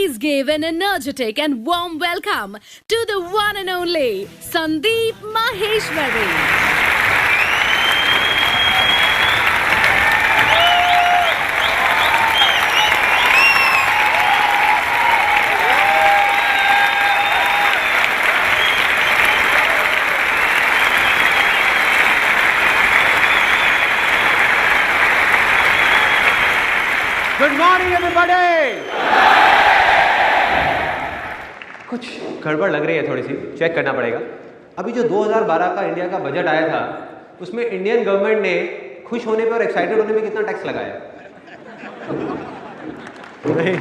Please give an energetic and warm welcome to the one and only Sandeep Maheshwari. Good morning everybody. कुछ गड़बड़ लग रही है, थोड़ी सी चेक करना पड़ेगा। अभी जो 2012 का इंडिया का बजट आया था उसमें इंडियन गवर्नमेंट ने खुश होने पे और एक्साइटेड होने पे कितना टैक्स लगाया? नहीं।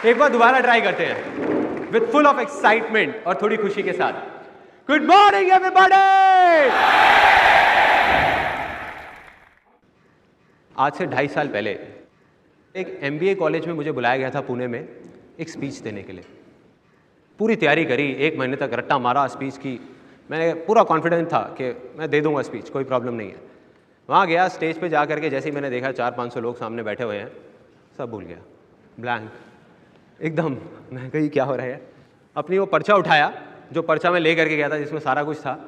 एक बार दोबारा ट्राई करते हैं विद फुल ऑफ एक्साइटमेंट और थोड़ी खुशी के साथ। Good morning everybody. आज से 2.5 साल पहले एक MBA कॉलेज में मुझे बुलाया गया था पुणे में एक स्पीच देने के लिए। पूरी तैयारी करी, 1 महीने तक रट्टा मारा स्पीच की। मैंने पूरा कॉन्फिडेंस था कि मैं दे दूंगा स्पीच, कोई प्रॉब्लम नहीं है। वहाँ गया, स्टेज पे जा करके जैसे ही मैंने देखा 400-500 लोग सामने बैठे हुए हैं, सब भूल गया, ब्लैंक एकदम। मैं कही क्या हो रहा है। अपनी वो पर्चा उठाया जो पर्चा में ले करके गया था जिसमें सारा कुछ था,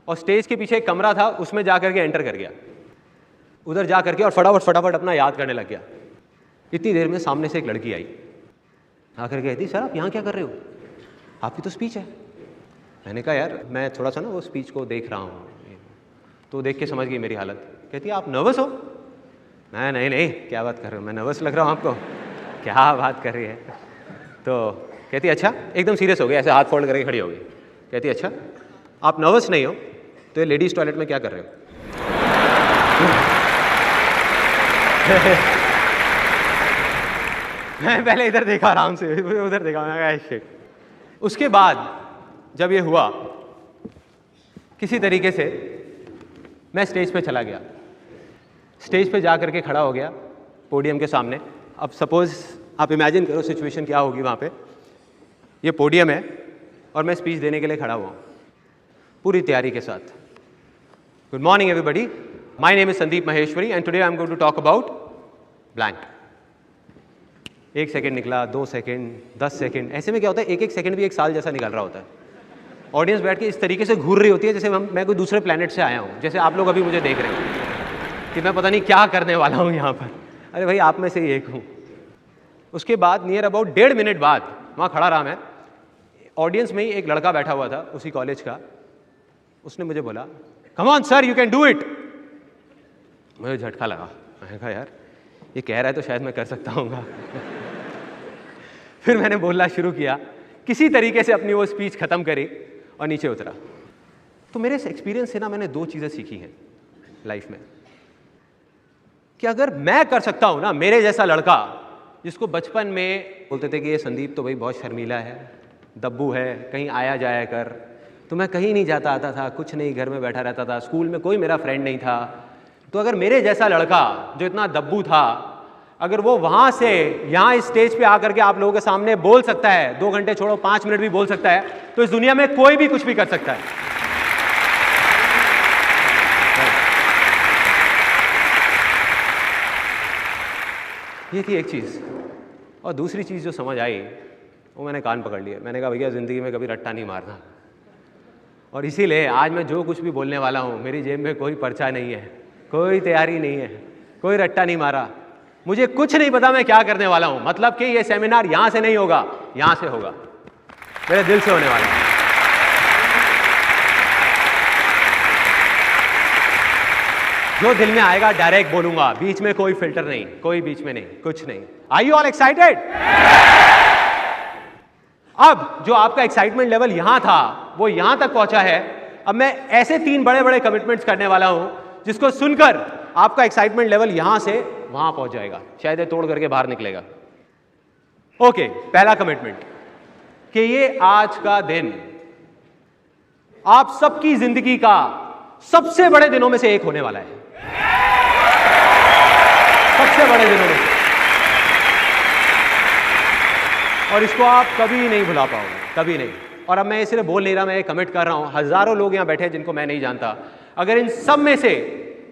और स्टेज के पीछे एक कमरा था उसमें जा करके एंटर कर गया। उधर जा करके और फटाफट अपना याद करने लग गया। इतनी देर में सामने से एक लड़की आई, आकर के कहती, सर आप यहाँ क्या कर रहे हो, आपकी तो स्पीच है। मैंने कहा यार मैं थोड़ा सा ना वो स्पीच को देख रहा हूँ। तो देख के समझ गई मेरी हालत। कहती आप नर्वस हो? मैं नहीं क्या बात कर रहे हो, मैं नर्वस लग रहा हूँ आपको? क्या बात कर रही है। तो कहती अच्छा, एकदम सीरियस हो गई, ऐसे हाथ फोल्ड करके खड़ी हो गई। कहती अच्छा आप नर्वस नहीं हो तो ये लेडीज टॉयलेट में क्या कर रहे हो? मैं पहले इधर देखा आराम से, उधर देखा, मैं कहा शिट। उसके बाद जब ये हुआ किसी तरीके से मैं स्टेज पे चला गया। स्टेज पे जा करके खड़ा हो गया पोडियम के सामने। अब सपोज आप इमेजिन करो सिचुएशन क्या होगी। वहाँ पे ये पोडियम है और मैं स्पीच देने के लिए खड़ा हुआ हूँ पूरी तैयारी के साथ। Good morning everybody, my name is Sandeep Maheshwari and today I am going to talk about blank. 1 second निकला, 2 सेकेंड, 10 सेकेंड, ऐसे में क्या होता है 1-1 सेकेंड भी 1 साल जैसा निकल रहा होता है। ऑडियंस बैठ के इस तरीके से घूर रही होती है जैसे मैं कोई दूसरे प्लेनेट से आया हूँ, जैसे आप लोग अभी मुझे देख रहे हैं कि मैं पता नहीं क्या करने वाला हूँ यहाँ पर। अरे भाई आप में से ही एक हूँ। उसके बाद नियर अबाउट 1.5 मिनट बाद वहाँ खड़ा रहा मैं। ऑडियंस में ही एक लड़का बैठा हुआ था उसी कॉलेज का। उसने मुझे बोला come on sir you can do it. मुझे झटका लगा। मैंने कहा यार ये कह रहा है तो शायद मैं कर सकता हूँ। फिर मैंने बोलना शुरू किया, किसी तरीके से अपनी वो स्पीच खत्म करी और नीचे उतरा। तो मेरे इस एक्सपीरियंस से ना मैंने 2 चीज़ें सीखी हैं लाइफ में कि अगर मैं कर सकता हूँ ना, मेरे जैसा लड़का जिसको बचपन में बोलते थे कि ये संदीप तो भाई बहुत शर्मीला है, दब्बू है, कहीं आया जाया कर, तो मैं कहीं नहीं जाता आता था, कुछ नहीं, घर में बैठा रहता था, स्कूल में कोई मेरा फ्रेंड नहीं था। तो अगर मेरे जैसा लड़का जो इतना दब्बू था, अगर वो वहाँ से यहाँ इस स्टेज पे आकर के आप लोगों के सामने बोल सकता है, 2 घंटे छोड़ो 5 मिनट भी बोल सकता है, तो इस दुनिया में कोई भी कुछ भी कर सकता है। ये थी एक चीज़। और दूसरी चीज़ जो समझ आई वो मैंने कान पकड़ लिया। मैंने कहा भैया ज़िंदगी में कभी रट्टा नहीं मारना। और इसीलिए आज मैं जो कुछ भी बोलने वाला हूँ, मेरी जेब में कोई पर्चा नहीं है, कोई तैयारी नहीं है, कोई रट्टा नहीं मारा। मुझे कुछ नहीं पता मैं क्या करने वाला हूँ। मतलब कि ये सेमिनार यहाँ से नहीं होगा, यहाँ से होगा, मेरे दिल से होने वाला है। जो दिल में आएगा डायरेक्ट बोलूंगा, बीच में कोई फिल्टर नहीं, कोई बीच में नहीं, कुछ नहीं। Are you all excited? अब जो आपका एक्साइटमेंट लेवल यहां था वो यहां तक पहुंचा है। अब मैं ऐसे 3 बड़े-बड़े कमिटमेंट्स करने वाला हूं जिसको सुनकर आपका एक्साइटमेंट लेवल यहां से वहां पहुंच जाएगा, शायद ये तोड़ करके बाहर निकलेगा। ओके, पहला कमिटमेंट कि ये आज का दिन आप सबकी जिंदगी का सबसे बड़े दिनों में से एक होने वाला है। सबसे बड़े दिनों में। और इसको आप कभी नहीं भुला पाओगे, कभी नहीं। और अब मैं ये सिर्फ बोल नहीं रहा, मैं ये कमिट कर रहा हूं। हजारों लोग यहां बैठे हैं जिनको मैं नहीं जानता। अगर इन सब में से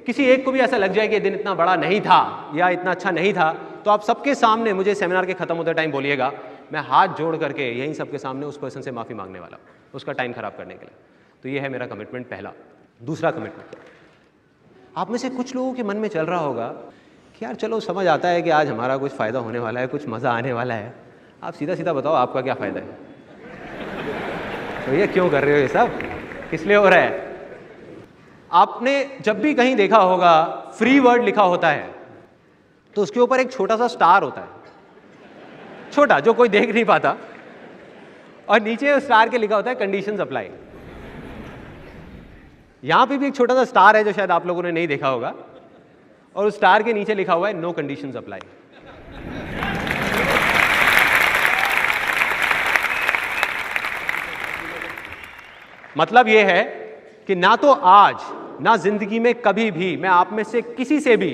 किसी एक को भी ऐसा लग जाए कि ये दिन इतना बड़ा नहीं था या इतना अच्छा नहीं था, तो आप सबके सामने मुझे सेमिनार के खत्म होते टाइम बोलिएगा, मैं हाथ जोड़ करके यहीं सबके सामने उस पर्सन से माफ़ी मांगने वाला हूँ उसका टाइम खराब करने के लिए। तो ये है मेरा कमिटमेंट पहला। दूसरा कमिटमेंट, आप में से कुछ लोगों के मन में चल रहा होगा कि यार चलो समझ आता है कि आज हमारा कुछ फ़ायदा होने वाला है, कुछ मज़ा आने वाला है, आप सीधा सीधा बताओ आपका क्या फ़ायदा है? तो ये क्यों कर रहे हो ये सब, किस लिए हो रहा है? आपने जब भी कहीं देखा होगा फ्री वर्ड लिखा होता है तो उसके ऊपर एक छोटा सा स्टार होता है, छोटा, जो कोई देख नहीं पाता, और नीचे उस स्टार के लिखा होता है कंडीशंस अप्लाई। यहां पे भी एक छोटा सा स्टार है जो शायद आप लोगों ने नहीं देखा होगा, और उस स्टार के नीचे लिखा हुआ है नो कंडीशंस अप्लाई। मतलब यह है कि ना तो आज ना जिंदगी में कभी भी मैं आप में से किसी से भी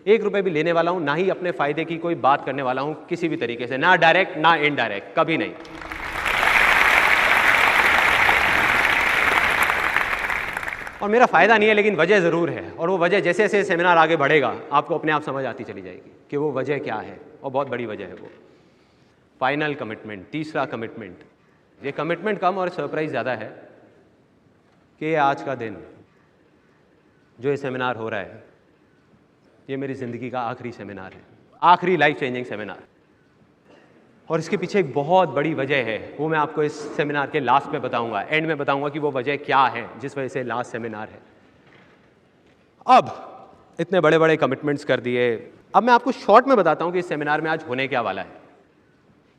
1 रुपए भी लेने वाला हूं, ना ही अपने फायदे की कोई बात करने वाला हूं किसी भी तरीके से, ना डायरेक्ट ना इनडायरेक्ट, कभी नहीं। और मेरा फायदा नहीं है, लेकिन वजह जरूर है, और वो वजह जैसे जैसे सेमिनार आगे बढ़ेगा आपको अपने आप समझ आती चली जाएगी कि वो वजह क्या है, और बहुत बड़ी वजह है वो। फाइनल कमिटमेंट, तीसरा कमिटमेंट। ये कमिटमेंट कम और सरप्राइज ज़्यादा है कि आज का दिन जो ये सेमिनार हो रहा है, ये मेरी ज़िंदगी का आखिरी सेमिनार है, आखिरी लाइफ चेंजिंग सेमिनार। और इसके पीछे एक बहुत बड़ी वजह है, वो मैं आपको इस सेमिनार के लास्ट में बताऊंगा, एंड में बताऊंगा कि वो वजह क्या है जिस वजह से लास्ट सेमिनार है। अब इतने बड़े बड़े कमिटमेंट्स कर दिए, अब मैं आपको शॉर्ट में बताता हूं कि इस सेमिनार में आज होने क्या वाला है।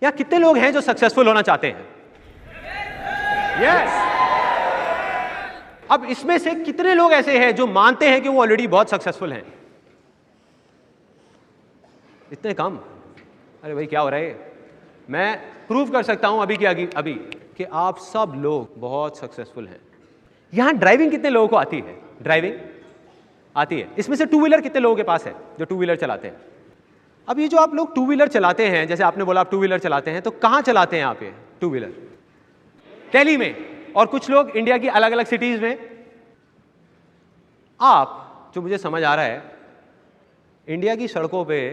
यहाँ कितने लोग हैं जो सक्सेसफुल होना चाहते हैं? यस। अब इसमें से कितने लोग ऐसे हैं जो मानते हैं कि वो ऑलरेडी बहुत सक्सेसफुल हैं? इतने कम। अरे भाई क्या हो रहा है? मैं प्रूव कर सकता हूं अभी कि आप सब लोग बहुत सक्सेसफुल हैं। यहां ड्राइविंग कितने लोगों को आती है? ड्राइविंग आती है। इसमें से टू व्हीलर कितने लोगों के पास है जो टू व्हीलर चलाते हैं? अब ये जो आप लोग टू व्हीलर चलाते हैं, जैसे आपने बोला आप टू व्हीलर चलाते हैं, तो कहां चलाते हैं आप ये टू व्हीलर? दिल्ली में, और कुछ लोग इंडिया की अलग अलग सिटीज में। आप, जो मुझे समझ आ रहा है, इंडिया की सड़कों पे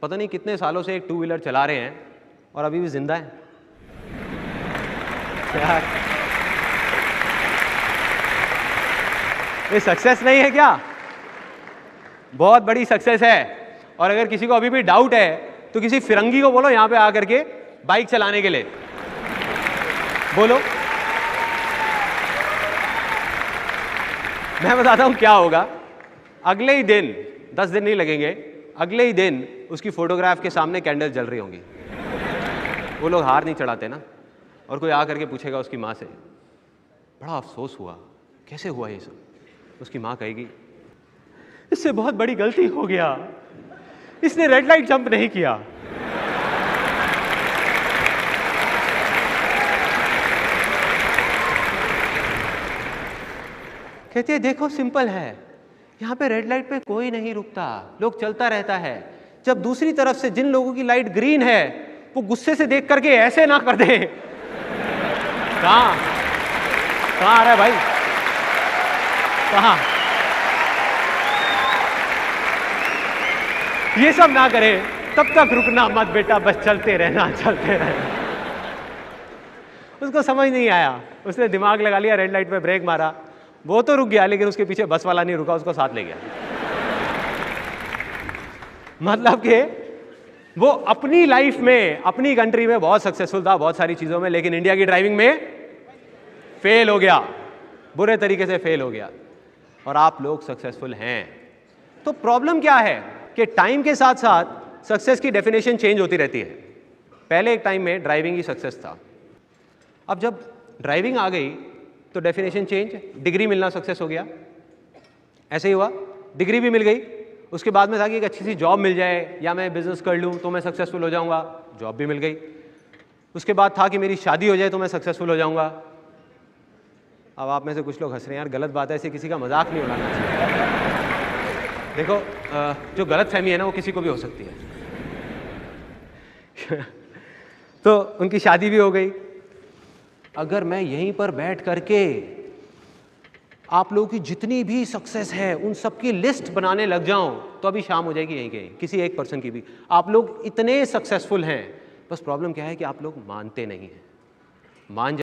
पता नहीं कितने सालों से एक टू व्हीलर चला रहे हैं और अभी भी जिंदा है। यार ये सक्सेस नहीं है क्या? बहुत बड़ी सक्सेस है। और अगर किसी को अभी भी डाउट है तो किसी फिरंगी को बोलो यहां पे आकर के बाइक चलाने के लिए बोलो। मैं बताता हूं क्या होगा। अगले ही दिन, 10 दिन नहीं लगेंगे, अगले ही दिन उसकी फोटोग्राफ के सामने कैंडल जल रही होंगी। वो लोग हार नहीं चढ़ाते ना। और कोई आकर के पूछेगा उसकी माँ से, बड़ा अफसोस हुआ, कैसे हुआ ये सब? उसकी माँ कहेगी, इससे बहुत बड़ी गलती हो गया, इसने रेड लाइट जंप नहीं किया। कहती है देखो सिंपल है, यहाँ पे रेड लाइट पे कोई नहीं रुकता, लोग चलता रहता है। जब दूसरी तरफ से जिन लोगों की लाइट ग्रीन है वो गुस्से से देख करके ऐसे ना कर दे। कहाँ आ रहा है भाई? कहाँ? ये सब ना करे, तब तक रुकना मत बेटा, बस चलते रहना, चलते रहना। उसको समझ नहीं आया, उसने दिमाग लगा लिया, रेड लाइट पे ब्रेक मारा, वो तो रुक गया, लेकिन उसके पीछे बस वाला नहीं रुका, उसको साथ ले गया। मतलब कि वो अपनी लाइफ में, अपनी कंट्री में बहुत सक्सेसफुल था बहुत सारी चीजों में, लेकिन इंडिया की ड्राइविंग में फेल हो गया, बुरे तरीके से फेल हो गया। और आप लोग सक्सेसफुल हैं। तो प्रॉब्लम क्या है कि टाइम के साथ साथ सक्सेस की डेफिनेशन चेंज होती रहती है। पहले एक टाइम में ड्राइविंग ही सक्सेस था, अब जब ड्राइविंग आ गई तो डेफिनेशन चेंज, डिग्री मिलना सक्सेस हो गया। ऐसे ही हुआ, डिग्री भी मिल गई, उसके बाद में था कि एक अच्छी सी जॉब मिल जाए या मैं बिजनेस कर लूँ तो मैं सक्सेसफुल हो जाऊँगा, जॉब भी मिल गई। उसके बाद था कि मेरी शादी हो जाए तो मैं सक्सेसफुल हो जाऊँगा। अब आप में से कुछ लोग हंस रहे हैं, यार गलत बात है, ऐसे किसी का मजाक नहीं उड़ाना चाहिए। देखो जो गलत फहमी है ना वो किसी को भी हो सकती है। तो उनकी शादी भी हो गई। अगर मैं यहीं पर बैठ करके आप लोगों की जितनी भी सक्सेस है उन सब की लिस्ट बनाने लग जाऊं तो अभी शाम हो जाएगी यहीं कहीं, किसी एक पर्सन की भी। आप लोग इतने सक्सेसफुल हैं, बस प्रॉब्लम क्या है कि आप लोग मानते नहीं हैं। मान